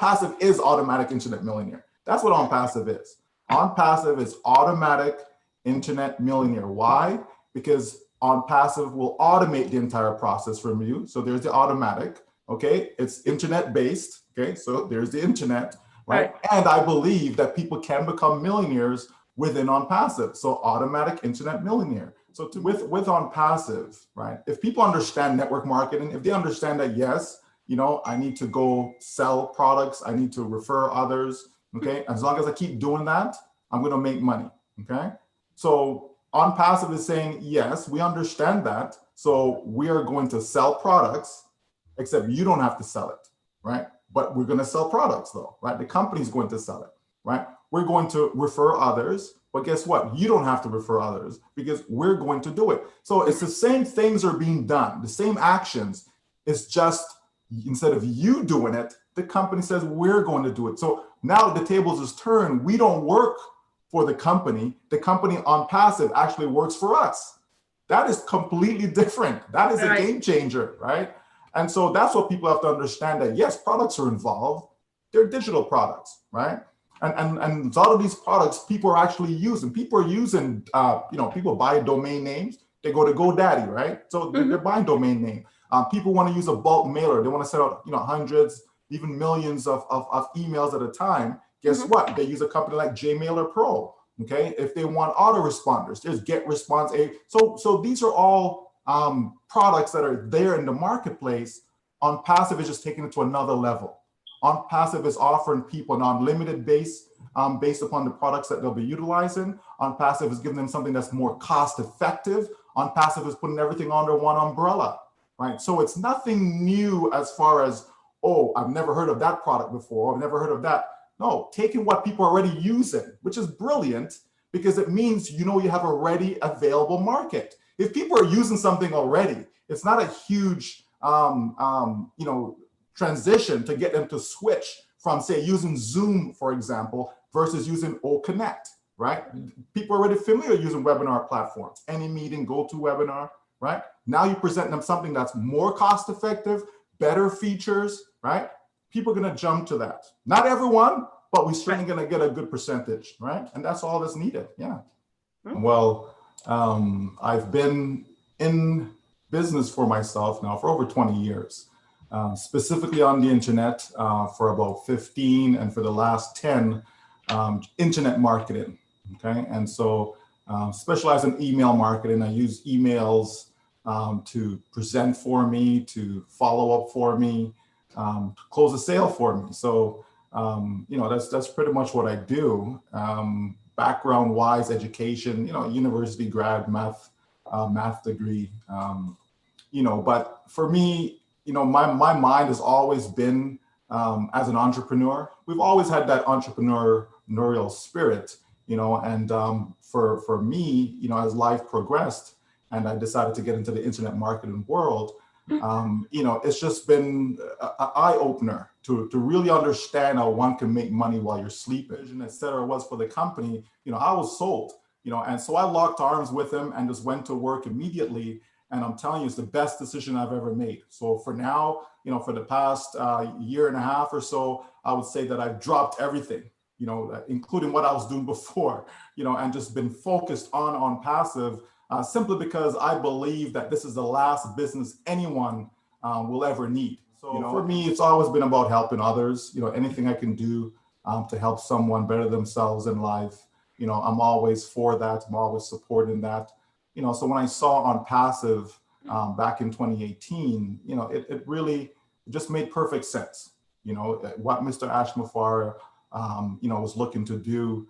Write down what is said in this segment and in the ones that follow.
Passive is automatic internet millionaire. That's what ONPASSIVE is. ONPASSIVE is automatic internet millionaire. Why? Because ONPASSIVE will automate the entire process from you. So there's the automatic, okay? It's internet based, okay? So there's the internet, right? And I believe that people can become millionaires within ONPASSIVE. So automatic internet millionaire. So with ONPASSIVE, right? If people understand network marketing, if they understand that, yes, you know, I need to go sell products, I need to refer others, okay? As long as I keep doing that, I'm gonna make money, okay? So ONPASSIVE is saying, yes, we understand that. So we are going to sell products, except you don't have to sell it, right? But we're gonna sell products though, right? The company's going to sell it, right? We're going to refer others, but guess what? You don't have to refer others because we're going to do it. So it's the same things are being done, the same actions. It's just instead of you doing it, the company says we're going to do it. So now the tables is turned. We don't work for the company. The company ONPASSIVE actually works for us. That is completely different. That is a game changer, right? And so that's what people have to understand, that yes, products are involved. They're digital products, right? And a lot of these products people are actually using. People are using, you know, people buy domain names. They go to GoDaddy, right? So they're buying domain name. People want to use a bulk mailer. They want to send out, you know, hundreds, even millions of emails at a time. Guess what? They use a company like JMailer Pro. Okay, if they want autoresponders, there's GetResponse. So these are all products that are there in the marketplace. ONPASSIVE is just taking it to another level. ONPASSIVE is offering people an unlimited base based upon the products that they'll be utilizing. ONPASSIVE is giving them something that's more cost effective. ONPASSIVE is putting everything under one umbrella, right? So it's nothing new as far as, oh, I've never heard of that product before. I've never heard of that. No, taking what people are already using, which is brilliant because it means, you know, you have a ready available market. If people are using something already, it's not a huge, you know, transition to get them to switch from, say, using Zoom, for example, versus using OConnect, right? People are already familiar using webinar platforms, AnyMeeting, GoToWebinar, right? Now you present them something that's more cost effective, better features, right? People are going to jump to that. Not everyone, but we're certainly going to get a good percentage, right? And that's all that's needed. Yeah. Well, I've been in business for myself now for over 20 years, specifically on the internet for about 15, and for the last 10, internet marketing. Okay. And so specialize in email marketing. I use emails to present for me, to follow up for me, to close a sale for me. So, you know, that's pretty much what I do. Background wise, education, you know, university grad, math degree, you know, but for me, you know, my mind has always been as an entrepreneur. We've always had that entrepreneurial spirit, you know, and for me, you know, as life progressed and I decided to get into the internet marketing world, you know, it's just been an eye opener to really understand how one can make money while you're sleeping, et cetera, was for the company. You know, I was sold, you know, and so I locked arms with him and just went to work immediately. And I'm telling you, it's the best decision I've ever made. So for now, you know, for the past year and a half or so, I would say that I've dropped everything, you know, including what I was doing before, you know, and just been focused on passive. Simply because I believe that this is the last business anyone will ever need. So you know, for me, it's always been about helping others. You know, anything I can do to help someone better themselves in life, you know, I'm always for that. I'm always supporting that. You know, so when I saw ONPASSIVE back in 2018, you know, it really just made perfect sense. You know, what Mr. Ashmafar, you know, was looking to do,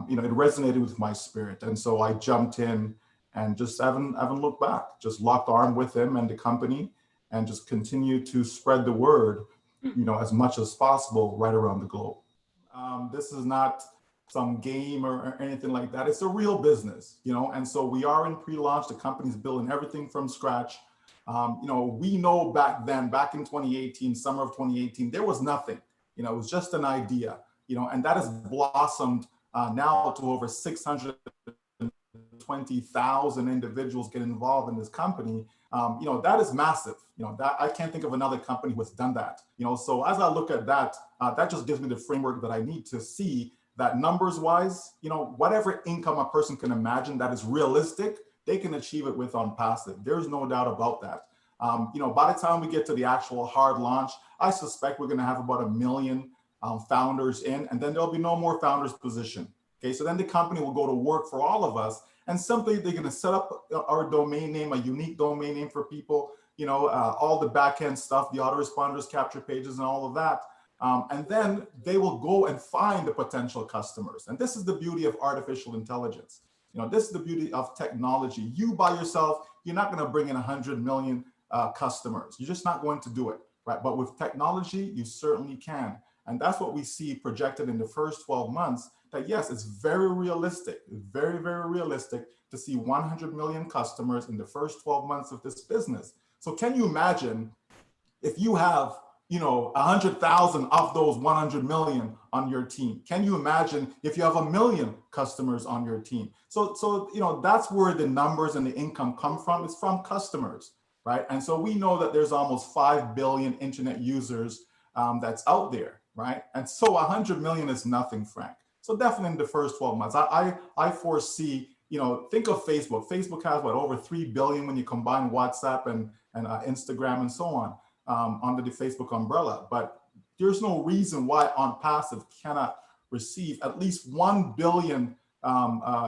you know, it resonated with my spirit. And so I jumped in and just haven't looked back, just locked arm with him and the company and just continue to spread the word, you know, as much as possible right around the globe. This is not some game or anything like that. It's a real business, you know, and so we are in pre-launch. The company's building everything from scratch. You know, we know back then, back in 2018, summer of 2018, there was nothing, you know, it was just an idea, you know, and that has blossomed now to over 620,000 individuals get involved in this company. That is massive. That I can't think of another company who has done that. So as I look at that, that just gives me the framework that I need to see that numbers wise, whatever income a person can imagine that is realistic, they can achieve it with ONPASSIVE. There's no doubt about that. By the time we get to the actual hard launch, I suspect we're going to have about 1 million founders in, and then there'll be no more founders position. Okay, so then the company will go to work for all of us, and simply they're going to set up our domain name, a unique domain name for people, all the back-end stuff, the autoresponders, capture pages, and all of that. And then they will go and find the potential customers. And this is the beauty of artificial intelligence. This is the beauty of technology. You by yourself, you're not going to bring in 100 million customers. You're just not going to do it, right? But with technology, you certainly can. And that's what we see projected in the first 12 months, that yes, it's very realistic, very, very realistic to see 100 million customers in the first 12 months of this business. So can you imagine if you have 100,000 of those 100 million on your team? Can you imagine if you have 1 million customers on your team? So that's where the numbers and the income come from. It's from customers, right? And so we know that there's almost 5 billion internet users that's out there, right? And so 100 million is nothing, Frank. So definitely in the first 12 months, I foresee, think of Facebook. Facebook has over 3 billion when you combine WhatsApp and Instagram and so on. Under the Facebook umbrella, but there's no reason why ONPASSIVE cannot receive at least 1 billion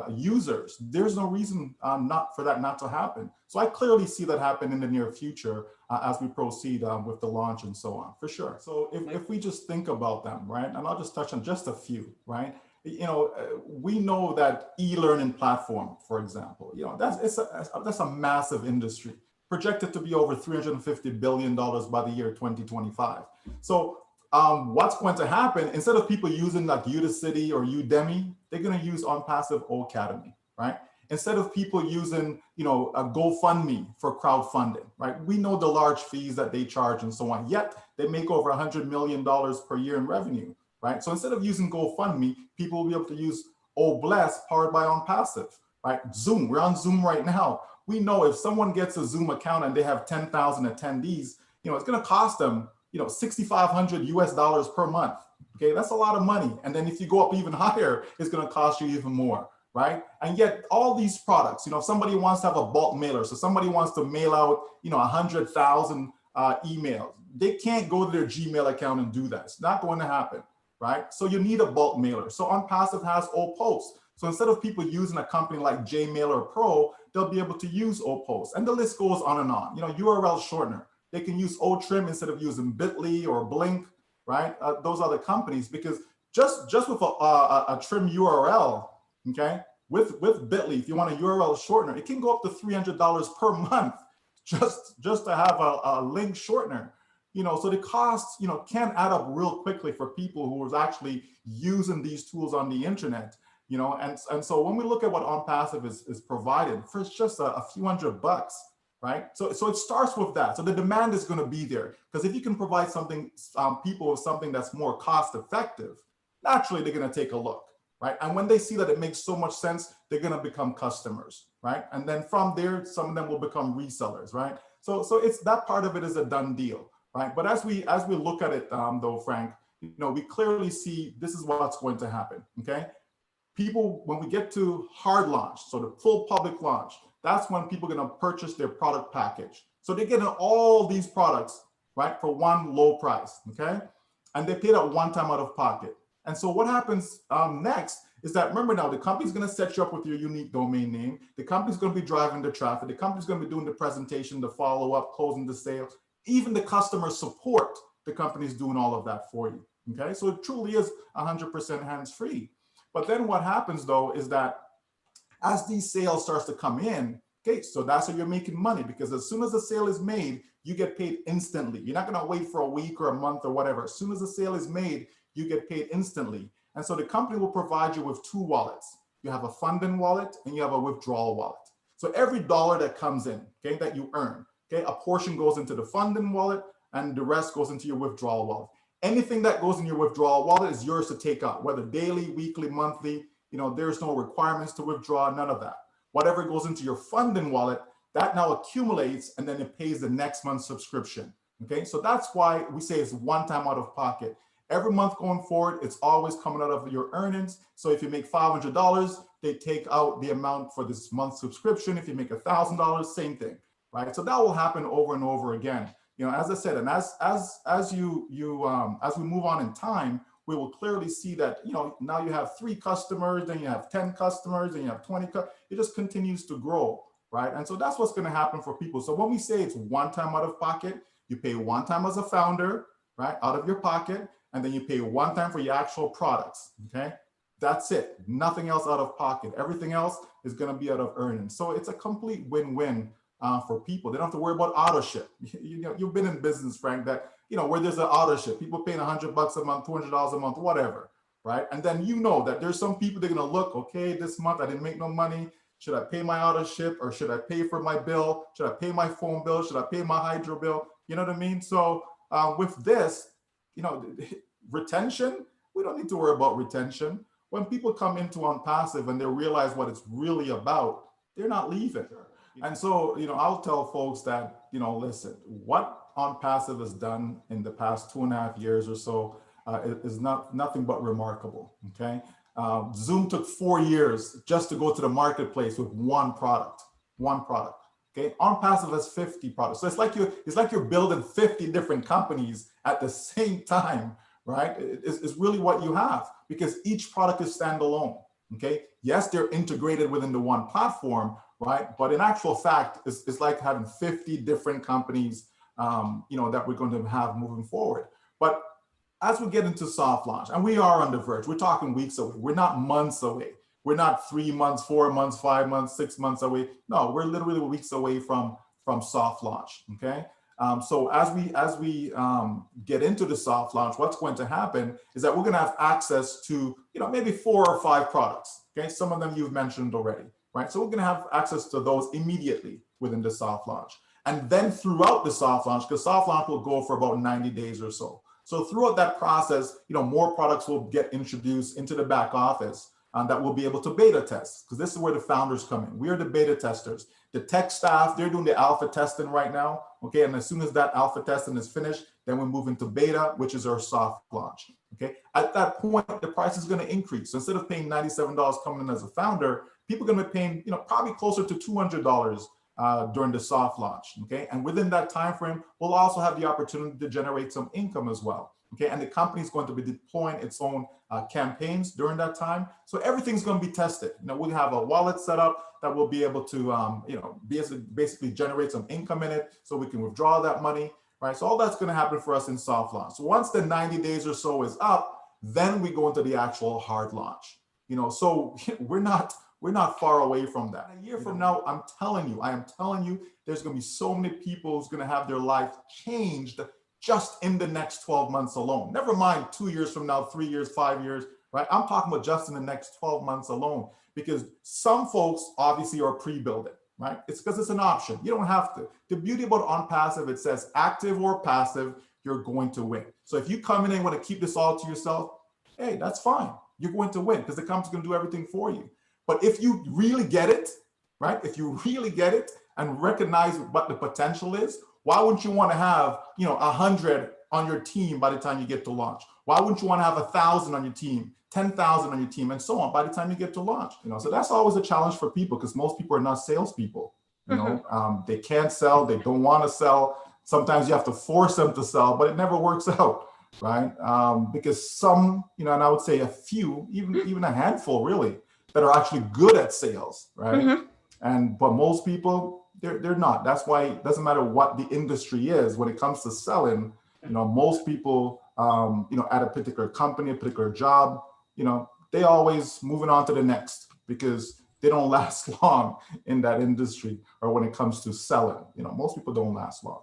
users. There's no reason for that not to happen. So I clearly see that happen in the near future as we proceed with the launch and so on, for sure. So if we just think about them, right, and I'll just touch on just a few, right? We know that e-learning platform, for example, that's a massive industry, projected to be over $350 billion by the year 2025. So what's going to happen, instead of people using like Udacity or Udemy, they're going to use ONPASSIVE Academy, right? Instead of people using, a GoFundMe for crowdfunding, right? We know the large fees that they charge and so on, yet they make over $100 million per year in revenue, right? So instead of using GoFundMe, people will be able to use Bless powered by ONPASSIVE, right? Zoom, we're on Zoom right now. We know if someone gets a Zoom account and they have 10,000 attendees, it's going to cost them, $6,500 US per month. Okay, that's a lot of money. And then if you go up even higher, it's going to cost you even more, right? And yet all these products, if somebody wants to have a bulk mailer, so somebody wants to mail out, 100,000 emails, they can't go to their Gmail account and do that. It's not going to happen, right? So you need a bulk mailer. So ONPASSIVE has OPost. So instead of people using a company like Jmailer Pro, they'll be able to use OPost, and the list goes on and on. URL shortener. They can use Otrim instead of using Bitly or Blink, right? Those other companies, because just with a trim URL, okay, with Bitly, if you want a URL shortener, it can go up to $300 per month just to have a link shortener. So the cost, can add up real quickly for people who are actually using these tools on the internet. And so when we look at what ONPASSIVE is provided for, it's just a few $100, right? So it starts with that. So the demand is going to be there, because if you can provide something, people with something that's more cost effective, naturally they're going to take a look, right? And when they see that it makes so much sense, they're going to become customers, right? And then from there, some of them will become resellers, right? So it's that part of it is a done deal, right? But as we look at it, though, Frank, we clearly see this is what's going to happen, okay? People, when we get to hard launch, so the full public launch, that's when people are going to purchase their product package. So they're getting all these products, right, for one low price, okay? And they pay that one time out of pocket. And so what happens next is that, remember now, the company's going to set you up with your unique domain name. The company's going to be driving the traffic. The company's going to be doing the presentation, the follow-up, closing the sale. Even the customer support, the company's doing all of that for you, okay? So it truly is 100% hands-free. But then what happens, though, is that as these sales starts to come in, okay, so that's how you're making money, because as soon as the sale is made, you get paid instantly. You're not going to wait for a week or a month or whatever. As soon as the sale is made, you get paid instantly. And so the company will provide you with 2 wallets. You have a funding wallet and you have a withdrawal wallet. So every dollar that comes in, okay, that you earn, okay, a portion goes into the funding wallet and the rest goes into your withdrawal wallet. Anything that goes in your withdrawal wallet is yours to take out, whether daily, weekly, monthly. There's no requirements to withdraw, none of that. Whatever goes into your funding wallet, that now accumulates and then it pays the next month's subscription. Okay, so that's why we say it's one time out of pocket. Every month going forward, it's always coming out of your earnings. So if you make $500, they take out the amount for this month's subscription. If you make $1,000, same thing, right? So that will happen over and over again. You know, as I said, and as we move on in time, we will clearly see that, you know, now you have 3 customers, then you have 10 customers, then you have 20. It just continues to grow, right? And so that's what's going to happen for people. So when we say it's one time out of pocket, you pay one time as a founder, right, out of your pocket, and then you pay one time for your actual products, okay? That's it. Nothing else out of pocket. Everything else is going to be out of earnings. So it's a complete win-win for people. They don't have to worry about auto ship. You know, you've been in business, Frank, that, you know, where there's an auto ship, people paying $100 a month, $200 a month, whatever, right? And then you know that there's some people, they're going to look, okay, this month I didn't make no money. Should I pay my auto ship, or should I pay for my bill? Should I pay my phone bill? Should I pay my hydro bill? You know what I mean? So with this, you know, retention, we don't need to worry about retention. When people come into ONPASSIVE and they realize what it's really about, they're not leaving. And so, you know, I'll tell folks that, you know, listen, what ONPASSIVE has done in the past 2.5 years or so is nothing but remarkable, okay? Zoom took 4 years just to go to the marketplace with one product. Okay, ONPASSIVE has 50 products. So it's like you're building 50 different companies at the same time, right? It's really what you have, because each product is standalone. Okay, yes, they're integrated within the one platform, right? But in actual fact, it's like having 50 different companies, you know, that we're going to have moving forward. But as we get into soft launch, and we are on the verge, we're talking weeks away. We're not months away. We're not 3 months, 4 months, 5 months, 6 months away. No, we're literally weeks away from soft launch. Okay. So as we get into the soft launch, what's going to happen is that we're going to have access to, you know, maybe 4 or 5 products. Okay. Some of them you've mentioned already, right? So we're going to have access to those immediately within the soft launch. And then throughout the soft launch, because soft launch will go for about 90 days or so. So throughout that process, you know, more products will get introduced into the back office that we'll be able to beta test, because this is where the founders come in. We are the beta testers. The tech staff, they're doing the alpha testing right now, okay? And as soon as that alpha testing is finished, then we move into beta, which is our soft launch, okay? At that point, the price is gonna increase. So instead of paying $97 coming in as a founder, people are gonna be paying, you know, probably closer to $200 during the soft launch, okay? And within that time frame, we'll also have the opportunity to generate some income as well. Okay, and the company is going to be deploying its own campaigns during that time. So everything's going to be tested. You know, we have a wallet set up that will be able to, you know, basically generate some income in it, so we can withdraw that money, right? So all that's going to happen for us in soft launch. So once the 90 days or so is up, then we go into the actual hard launch. You know, so we're not far away from that. A year from now, I am telling you, there's going to be so many people who's going to have their life changed just in the next 12 months alone. Never mind 2 years from now, 3 years, 5 years, right? I'm talking about just in the next 12 months alone, because some folks obviously are pre-building, right? It's because it's an option. You don't have to. The beauty about ONPASSIVE, it says active or passive, you're going to win. So if you come in and want to keep this all to yourself, hey, that's fine. You're going to win because the company's going to do everything for you. But if you really get it, right? If you really get it and recognize what the potential is, why wouldn't you want to have, you know, 100 on your team by the time you get to launch? Why wouldn't you want to have 1,000 on your team, 10,000 on your team, and so on by the time you get to launch? You know, so that's always a challenge for people, because most people are not salespeople. You know, they can't sell, they don't want to sell. Sometimes you have to force them to sell, but it never works out, right? Because some, you know, and I would say a few, even a handful, really, that are actually good at sales, right? But most people, they're not. That's why it doesn't matter what the industry is when it comes to selling. You know, most people, you know, at a particular company, a particular job, you know, they always moving on to the next, because they don't last long in that industry, or when it comes to selling. You know, most people don't last long.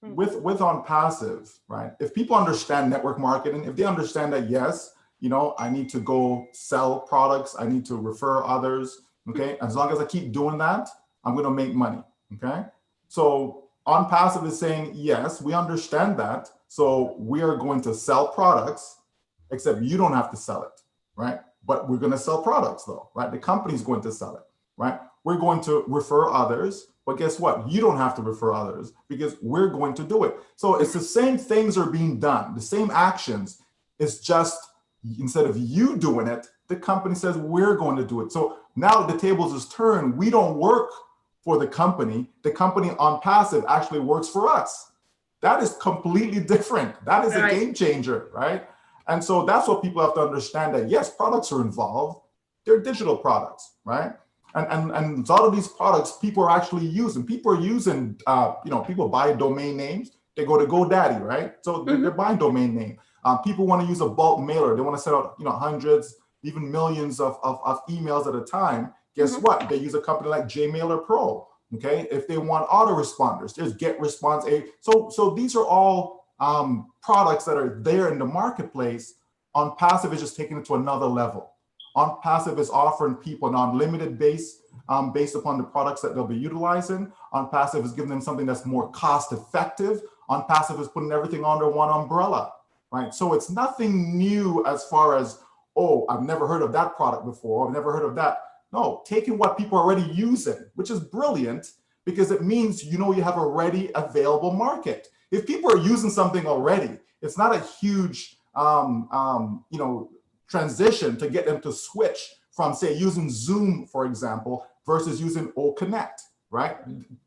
With ONPASSIVE, right? If people understand network marketing, if they understand that, yes, you know, I need to go sell products, I need to refer others, okay? As long as I keep doing that, I'm going to make money. Okay, so ONPASSIVE is saying, yes, we understand that. So we are going to sell products, except you don't have to sell it, right? But we're going to sell products though, right? The company's going to sell it, right? We're going to refer others, But guess what? You don't have to refer others because we're going to do it. So it's the same things are being done, the same actions. It's just instead of you doing it, the company says we're going to do it. So now the tables is turned. We don't work for the company. The company ONPASSIVE actually works for us. That is completely different. That is a game changer, right? And so that's what people have to understand, that yes, products are involved. They're digital products, right? And a lot of these products people are actually using. People are using, people buy domain names. They go to GoDaddy, right? So they're buying domain name. People want to use a bulk mailer. They want to send out, hundreds, even millions of emails at a time. Guess what? They use a company like JMailer Pro. Okay, if they want autoresponders, there's GetResponse. So these are all products that are there in the marketplace. ONPASSIVE is just taking it to another level. ONPASSIVE is offering people an unlimited base based upon the products that they'll be utilizing. ONPASSIVE is giving them something that's more cost effective. ONPASSIVE is putting everything under one umbrella, right? So it's nothing new as far as, oh, I've never heard of that product before. I've never heard of that. No, taking what people are already using, which is brilliant because it means you have a ready available market. If people are using something already, it's not a huge transition to get them to switch from, say, using Zoom, for example, versus using OConnect, right?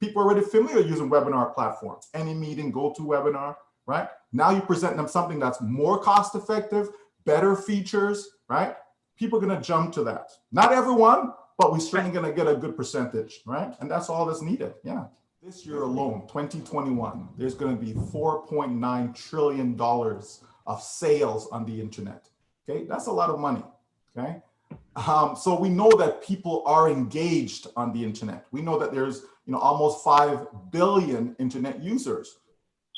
People are already familiar using webinar platforms, AnyMeeting, GoToWebinar, right? Now you present them something that's more cost effective, better features, right? People are going to jump to that. Not everyone, but we're certainly going to get a good percentage, right? And that's all that's needed. Yeah. This year alone, 2021, there's going to be $4.9 trillion of sales on the internet. Okay, that's a lot of money. Okay, so we know that people are engaged on the internet. We know that there's almost 5 billion internet users.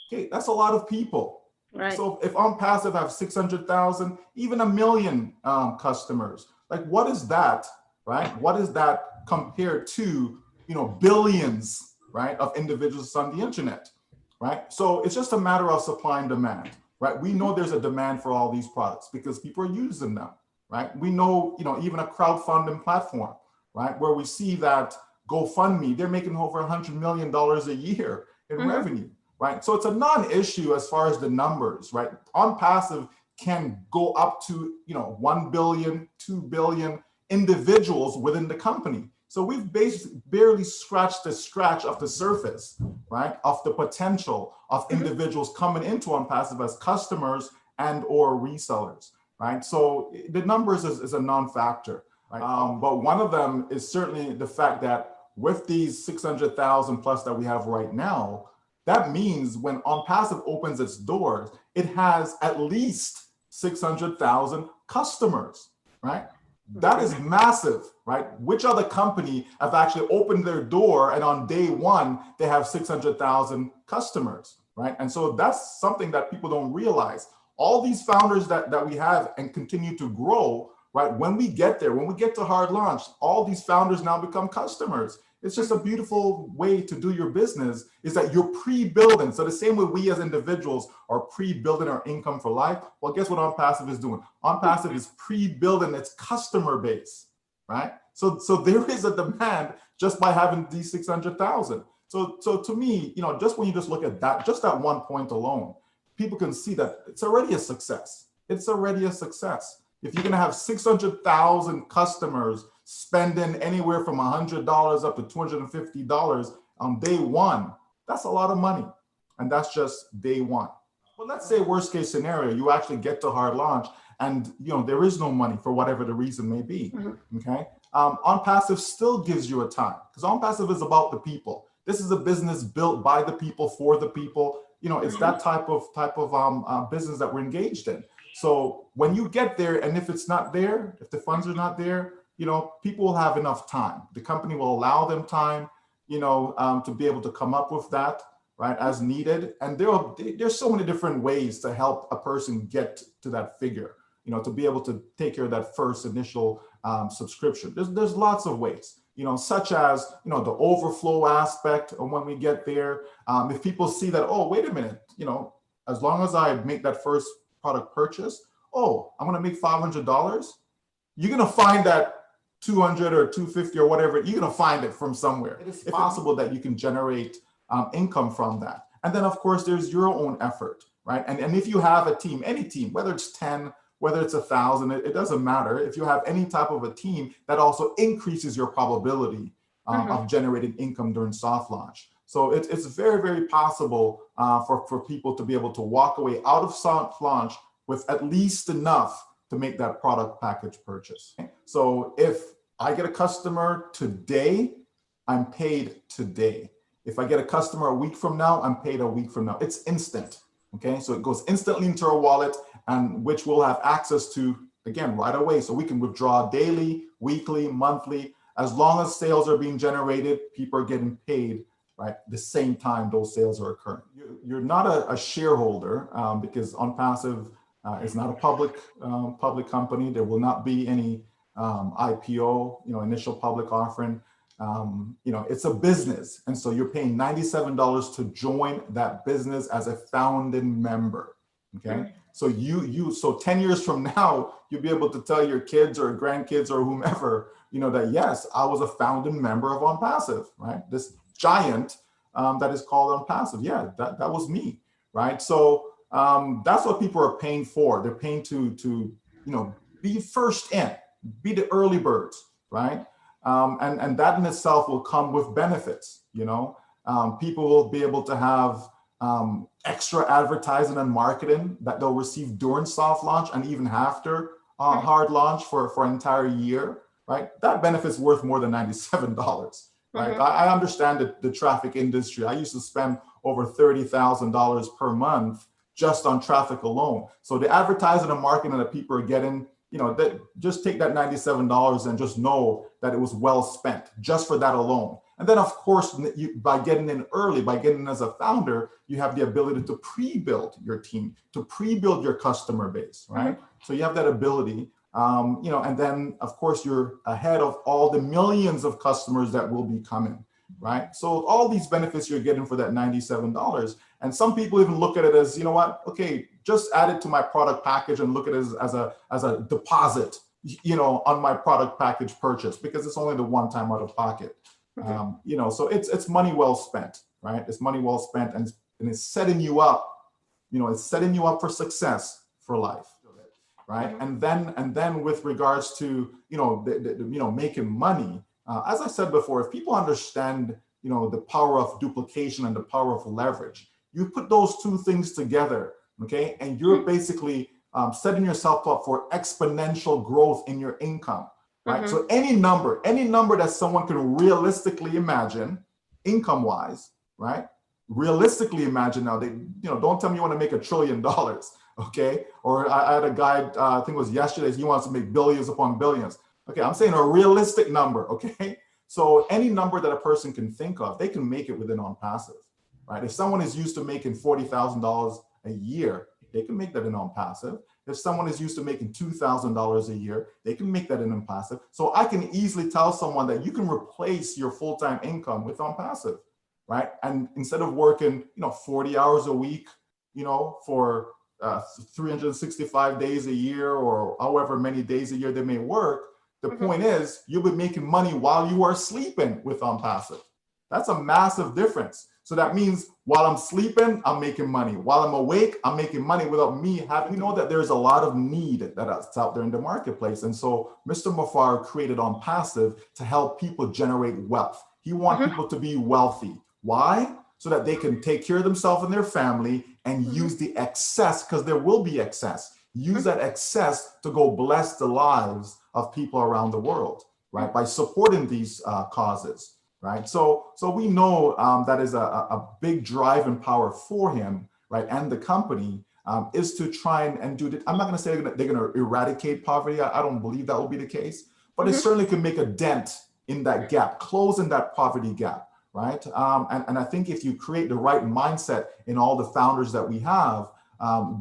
Okay, that's a lot of people. Right. So if ONPASSIVE have 600,000, even 1 million customers, like what is that, right? What is that compared to billions, right, of individuals on the internet, right? So it's just a matter of supply and demand. Right? We know there's a demand for all these products because people are using them, right? We know, even a crowdfunding platform, right? Where we see that GoFundMe, they're making over $100 million a year in revenue, right? So it's a non-issue as far as the numbers, right? ONPASSIVE can go up to, 1 billion, 2 billion individuals within the company. So we've barely scratched the scratch of the surface, right, of the potential of individuals coming into ONPASSIVE as customers and or resellers, right? So the numbers is a non-factor, right? But one of them is certainly the fact that with these 600,000 plus that we have right now, that means when ONPASSIVE opens its doors, it has at least 600,000 customers, right? That is massive, right? Which other company have actually opened their door and on day one, they have 600,000 customers, right? And so that's something that people don't realize. All these founders that we have and continue to grow, right? When we get there, when we get to hard launch, all these founders now become customers. It's just a beautiful way to do your business is that you're pre-building. So the same way we as individuals are pre-building our income for life, well, guess what ONPASSIVE is doing? ONPASSIVE is pre-building its customer base, right? So there is a demand just by having these 600,000. So to me, just when you just look at that, just that one point alone, people can see that it's already a success. It's already a success. If you're going to have 600,000 customers spending anywhere from $100 up to $250 on day one, that's a lot of money. And that's just day one. But let's say worst case scenario, you actually get to hard launch and there is no money for whatever the reason may be, okay? ONPASSIVE still gives you a time because ONPASSIVE is about the people. This is a business built by the people for the people. It's that type of business that we're engaged in. So when you get there, and if it's not there, if the funds are not there, people will have enough time. The company will allow them time, to be able to come up with that, right, as needed. And there's so many different ways to help a person get to that figure, to be able to take care of that first initial subscription. There's lots of ways, such as, the overflow aspect of when we get there. If people see that, oh, wait a minute, as long as I make that first product purchase, oh, I'm going to make $500. You're going to find that 200 or 250 or whatever, you're going to find it from somewhere. It is possible that you can generate income from that. And then, of course, there's your own effort, right? And if you have a team, any team, whether it's 10, whether it's 1,000, it doesn't matter. If you have any type of a team, that also increases your probability of generating income during soft launch. So it's very, very possible for people to be able to walk away out of soft launch with at least enough to make that product package purchase. So if I get a customer today, I'm paid today. If I get a customer a week from now, I'm paid a week from now. It's instant, okay? So it goes instantly into our wallet, and which we'll have access to, again, right away. So we can withdraw daily, weekly, monthly. As long as sales are being generated, people are getting paid, right? The same time those sales are occurring. You're not a shareholder because ONPASSIVE is not a public company. There will not be any IPO, initial public offering. It's a business. And so you're paying $97 to join that business as a founding member, okay? So so 10 years from now, you'll be able to tell your kids or grandkids or whomever, that yes, I was a founding member of ONPASSIVE, right? This giant that is called ONPASSIVE. Yeah, that was me, right? So that's what people are paying for. They're paying to be first in, be the early birds, right? And that in itself will come with benefits. People will be able to have extra advertising and marketing that they'll receive during soft launch and even after hard launch for an entire year, right? That benefit's worth more than $97, right? I understand the traffic industry. I used to spend over $30,000 per month just on traffic alone. So the advertising and marketing that people are getting, just take that $97 and just know that it was well spent just for that alone. And then, of course, by getting in early, by getting in as a founder, you have the ability to pre-build your team, to pre-build your customer base, right? So you have that ability, and then, of course, you're ahead of all the millions of customers that will be coming, right? So all these benefits you're getting for that $97. And some people even look at it as, okay, just add it to my product package and look at it as a deposit, on my product package purchase, because it's only the one time out of pocket. So it's money well spent, right? It's money well spent, and it's setting you up, it's setting you up for success for life, right? And then with regards to, making money, as I said before, if people understand, the power of duplication and the power of leverage, you put those two things together, okay? And you're basically setting yourself up for exponential growth in your income. Right. So any number that someone can realistically imagine, income-wise, right? Realistically imagine now. Don't tell me you want to make $1 trillion, okay? Or I had a guy, I think it was yesterday, he wants to make billions upon billions. Okay, I'm saying a realistic number, okay? So any number that a person can think of, they can make it within ONPASSIVE, right? If someone is used to making $40,000 a year, they can make that in ONPASSIVE. If someone is used to making $2,000 a year, they can make that in ONPASSIVE. So I can easily tell someone that you can replace your full-time income with ONPASSIVE, right? And instead of working, 40 hours a week, for 365 days a year or however many days a year they may work, the point is you'll be making money while you are sleeping with ONPASSIVE. That's a massive difference. So that means while I'm sleeping, I'm making money. While I'm awake, I'm making money without me having. We know that there's a lot of need that's out there in the marketplace. And so Mr. Mufar created ONPASSIVE to help people generate wealth. He wants people to be wealthy. Why? So that they can take care of themselves and their family and use the excess, because there will be excess. Use that excess to go bless the lives of people around the world, right? By supporting these causes. Right. So we know that is a big driving power for him, right? And the company is to try and do that. I'm not going to say they're going to eradicate poverty. I don't believe that will be the case, but it certainly can make a dent in that gap, closing that poverty gap, right? And I think if you create the right mindset in all the founders that we have,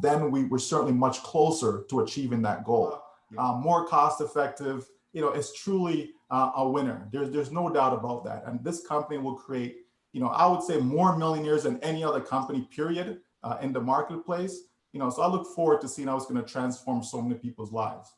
then we're certainly much closer to achieving that goal. More cost effective, it's truly a winner. There's no doubt about that. And this company will create, I would say more millionaires than any other company, period, in the marketplace. So I look forward to seeing how it's going to transform so many people's lives.